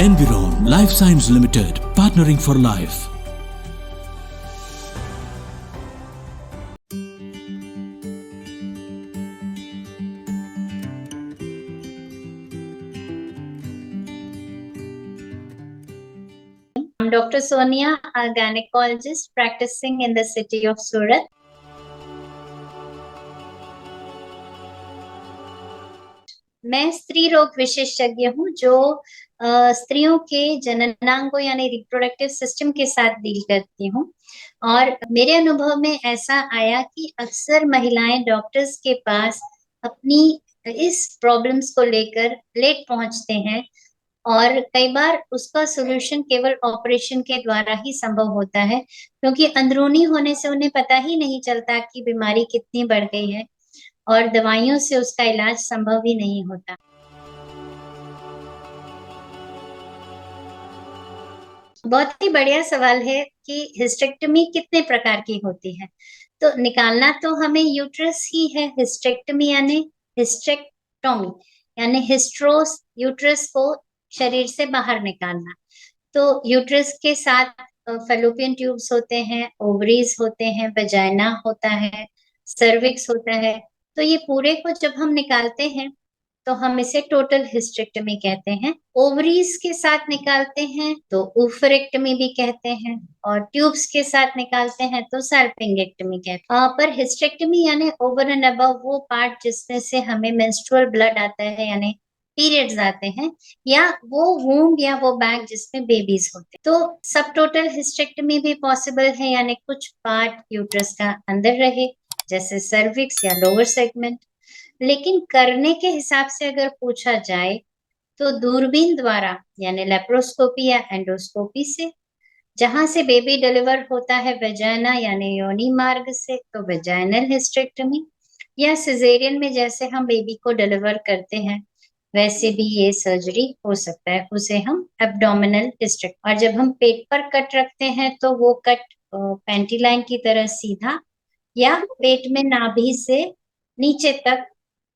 Environ Life Science Limited, partnering for life. I'm Dr. Sonia, a gynecologist practicing in the city of Surat. मैं स्त्री रोग विशेषज्ञ हूँ जो स्त्रियों के जननांगों यानी रिप्रोडक्टिव सिस्टम के साथ डील करती हूँ। और मेरे अनुभव में ऐसा आया कि अक्सर महिलाएं डॉक्टर्स के पास अपनी इस प्रॉब्लम्स को लेकर लेट पहुंचते हैं और कई बार उसका सॉल्यूशन केवल ऑपरेशन के द्वारा ही संभव होता है, क्योंकि अंदरूनी होने से उन्हें पता ही नहीं चलता कि बीमारी कितनी बढ़ गई है और दवाइयों से उसका इलाज संभव ही नहीं होता। बहुत ही बढ़िया सवाल है कि हिस्टेक्टमी कितने प्रकार की होती है। तो निकालना तो हमें यूट्रस ही है। हिस्टेक्टमी यानी हिस्टेक्टोमी यानी हिस्ट्रोस, यूट्रस को शरीर से बाहर निकालना। तो यूट्रस के साथ फैलोपियन ट्यूब्स होते हैं, ओवरीज होते हैं, वजाइना होता है, सर्विक्स होता है। तो ये पूरे को जब हम निकालते हैं तो हम इसे टोटल हिस्टेक्टमी कहते हैं। ओवरीज के साथ निकालते हैं तो ओफरेक्टमी भी कहते हैं, और ट्यूब्स के साथ निकालते हैं तो साल्पिंगेक्टमी कहते हैं। पर हिस्टेक्टमी यानी ओवर एंड अबव वो पार्ट जिसमें से हमें मेंस्ट्रुअल ब्लड आता है यानी पीरियड्स आते हैं, या वो वूम्ब या वो बैग जिसमें बेबीज होते हैं। तो सब टोटल हिस्टेक्टमी भी पॉसिबल है, यानी कुछ पार्ट यूट्रस का अंदर रहे जैसे सर्विक्स या लोअर सेगमेंट। लेकिन करने के हिसाब से अगर पूछा जाए तो दूरबीन द्वारा यानी लेप्रोस्कोपी या एंडोस्कोपी से, जहां से बेबी डिलीवर होता है वेजाइना यानी योनि मार्ग से तो वेजाइनल हिस्टेक्टमी, या सिजेरियन में जैसे हम बेबी को डिलीवर करते हैं वैसे भी ये सर्जरी हो सकता है, उसे हम एब्डोमिनल हिस्टेक्टमी। और जब हम पेट पर कट रखते हैं तो वो कट पैंटी लाइन की तरह सीधा या पेट में नाभि से नीचे तक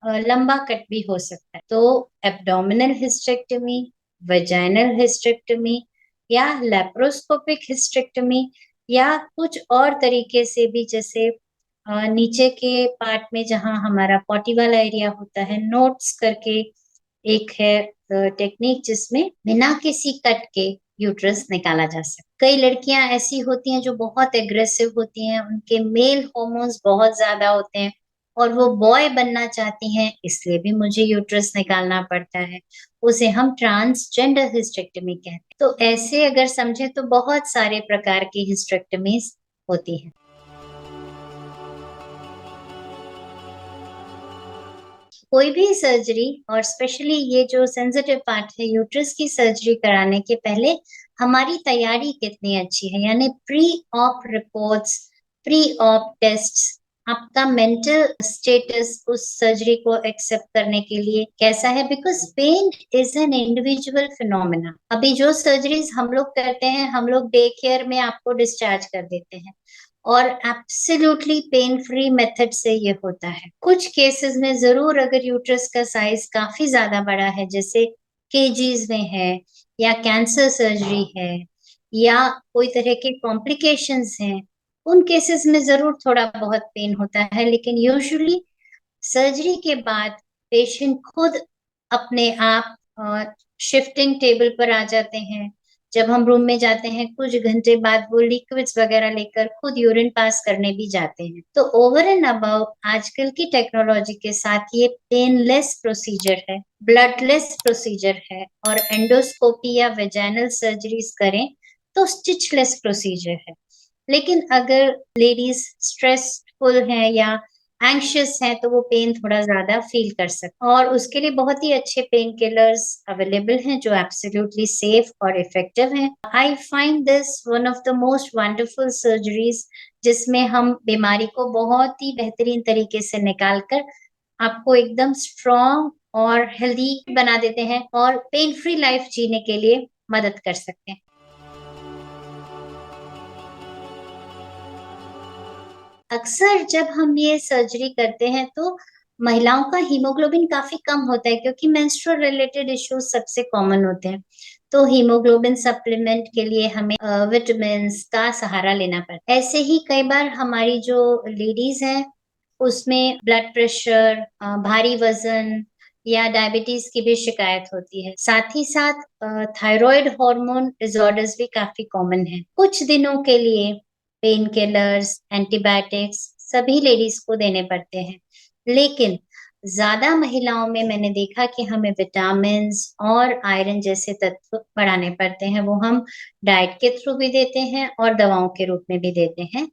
लंबा कट भी हो सकता है। तो एब्डोमिनल हिस्टेक्टमी, वेजाइनल हिस्टेक्टमी या लेप्रोस्कोपिक हिस्टेक्टमी, या कुछ और तरीके से भी, जैसे नीचे के पार्ट में जहां हमारा पॉटी वाला एरिया होता है, नोट्स करके एक है टेक्निक जिसमें बिना किसी कट के यूट्रस निकाला जा सकता है। कई लड़कियां ऐसी होती हैं जो बहुत एग्रेसिव होती हैं, उनके मेल हार्मोन्स बहुत ज्यादा होते हैं और वो बॉय बनना चाहती हैं, इसलिए भी मुझे यूट्रस निकालना पड़ता है। उसे हम ट्रांसजेंडर हिस्टेक्टमी कहते हैं। तो ऐसे अगर समझे तो बहुत सारे प्रकार की हिस्टेक्टमीज होती है। कोई भी सर्जरी, और स्पेशली ये जो सेंसिटिव पार्ट है यूट्रस की सर्जरी कराने के पहले हमारी तैयारी कितनी अच्छी है, यानी pre op reports, pre op tests, आपका मेंटल स्टेटस उस सर्जरी को एक्सेप्ट करने के लिए कैसा है, because pain is an individual phenomena. अभी जो सर्जरीज हम लोग करते हैं, हम लोग डे केयर में आपको डिस्चार्ज कर देते हैं और एब्सोल्युटली पेन फ्री मेथड से ये होता है। कुछ केसेस में जरूर अगर यूट्रस का साइज काफी ज्यादा बड़ा है, जैसे केजीज में है या कैंसर सर्जरी है या कोई तरह के कॉम्प्लिकेशंस हैं, उन केसेस में जरूर थोड़ा बहुत पेन होता है। लेकिन यूजुअली सर्जरी के बाद पेशेंट खुद अपने आप शिफ्टिंग टेबल पर आ जाते हैं। जब हम रूम में जाते हैं कुछ घंटे बाद वो लिक्विड्स वगैरह लेकर खुद यूरिन पास करने भी जाते हैं। तो ओवर एंड अबव आजकल की टेक्नोलॉजी के साथ ये पेनलेस प्रोसीजर है, ब्लडलेस प्रोसीजर है, और एंडोस्कोपी या वेजाइनल सर्जरीज करें तो स्टिचलेस प्रोसीजर है। लेकिन अगर लेडीज स्ट्रेसफुल हैं या एंग्शियस हैं तो वो पेन थोड़ा ज़्यादा फ़ील कर सकते हैं और उसके लिए बहुत ही अच्छे पेन किलर्स अवेलेबल हैं जो एब्सोल्युटली सेफ और इफ़ेक्टिव हैं। I find this one of the most wonderful surgeries जिसमें हम बीमारी को बहुत ही बेहतरीन तरीके से निकाल कर आपको एकदम स्ट्रॉन्ग और हेल्दी बना देते हैं और पेन फ्री लाइफ़ जीने के लिए मदद कर सकते हैं। अक्सर जब हम ये सर्जरी करते हैं तो महिलाओं का हीमोग्लोबिन काफ़ी कम होता है क्योंकि मेंस्ट्रुअल रिलेटेड इश्यूज सबसे कॉमन होते हैं। तो हीमोग्लोबिन सप्लीमेंट के लिए हमें विटामिन्स का सहारा लेना पड़ता है। ऐसे ही कई बार हमारी जो लेडीज़ हैं उसमें ब्लड प्रेशर भारी वज़न या डायबिटीज़ की भी शिकायत होती है। साथ ही साथ थायरॉइड हार्मोन डिसऑर्डर्स भी काफ़ी कॉमन हैं। कुछ दिनों के लिए पेन किलर्स, एंटीबायोटिक्स सभी लेडीज़ को देने पड़ते हैं। लेकिन ज़्यादा महिलाओं में मैंने देखा कि हमें विटामिन्स और आयरन जैसे तत्व बढ़ाने पड़ते हैं। वो हम डाइट के थ्रू भी देते हैं और दवाओं के रूप में भी देते हैं।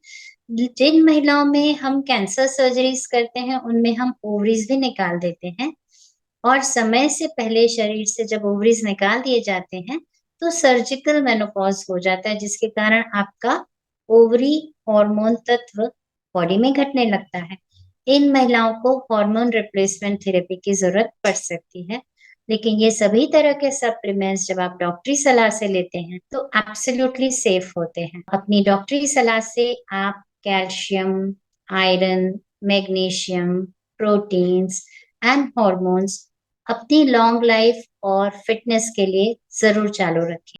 जिन महिलाओं में हम कैंसर सर्जरीज़ करते हैं, उनमें हम ओवरीज़ भी निकाल देते हैं और समय से पहले शरीर से जब ओवरीज़ निकाल दिए जाते हैं, तो सर्जिकल मेनोपॉज़ हो जाता है, जिसके कारण आपका ओवरी हार्मोन तत्व बॉडी में घटने लगता है। इन महिलाओं को हार्मोन रिप्लेसमेंट थेरेपी की ज़रूरत पड़ सकती है, लेकिन ये सभी तरह के सप्लीमेंट्स जब आप डॉक्टरी सलाह से लेते हैं, तो एब्सोल्युटली सेफ होते हैं। अपनी डॉक्टरी सलाह से आप calcium, iron, magnesium, proteins and hormones अपनी लॉन्ग लाइफ और फिटनेस के लिए ज़रूर चालू रखें।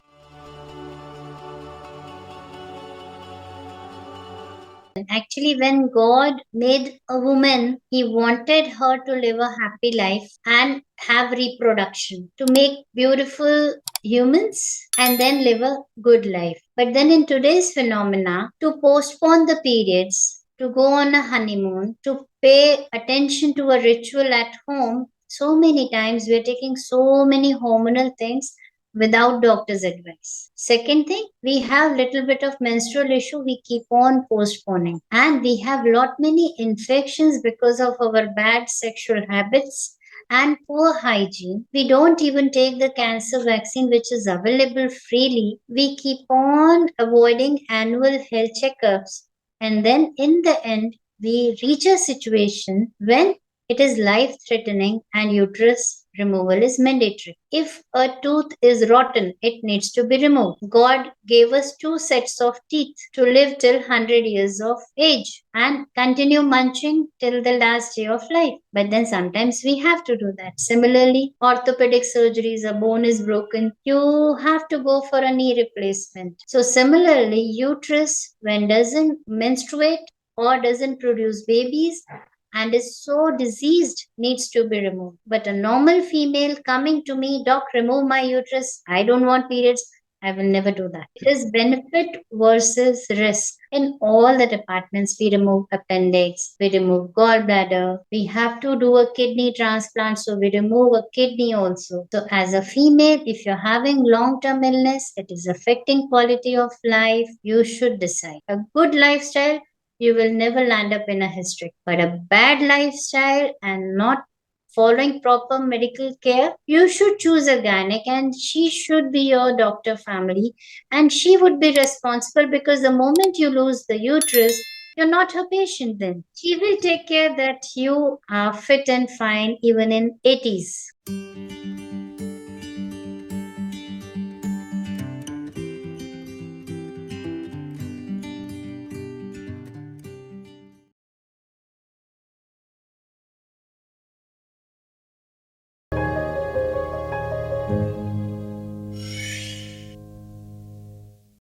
Actually, when God made a woman, He wanted her to live a happy life and have reproduction, to make beautiful humans and then live a good life. But then in today's phenomena, to postpone the periods, to go on a honeymoon, to pay attention to a ritual at home, so many times we are taking so many hormonal things without doctor's advice. Second thing, we have little bit of menstrual issue we keep on postponing, and we have lot many infections because of our bad sexual habits and poor hygiene. We don't even take the cancer vaccine which is available freely. We keep on avoiding annual health checkups, and then in the end we reach a situation when it is life threatening and uterus removal is mandatory. If a tooth is rotten, it needs to be removed. God gave us two sets of teeth to live till 100 years of age and continue munching till the last day of life. But then sometimes we have to do that. Similarly, orthopedic surgeries, a bone is broken, you have to go for a knee replacement. So similarly, uterus, when doesn't menstruate or doesn't produce babies, and is so diseased needs to be removed. But a normal female coming to me, doc, remove my uterus, I don't want periods, I will never do that. It is benefit versus risk. In all the departments, we remove appendix, we remove gallbladder, we have to do a kidney transplant, so we remove a kidney also. So as a female, if you're having long-term illness, it is affecting quality of life, you should decide. A good lifestyle, you will never land up in a history. But a bad lifestyle and not following proper medical care, you should choose a gynec and she should be your doctor family and she would be responsible because the moment you lose the uterus, you're not her patient then. She will take care that you are fit and fine even in 80s.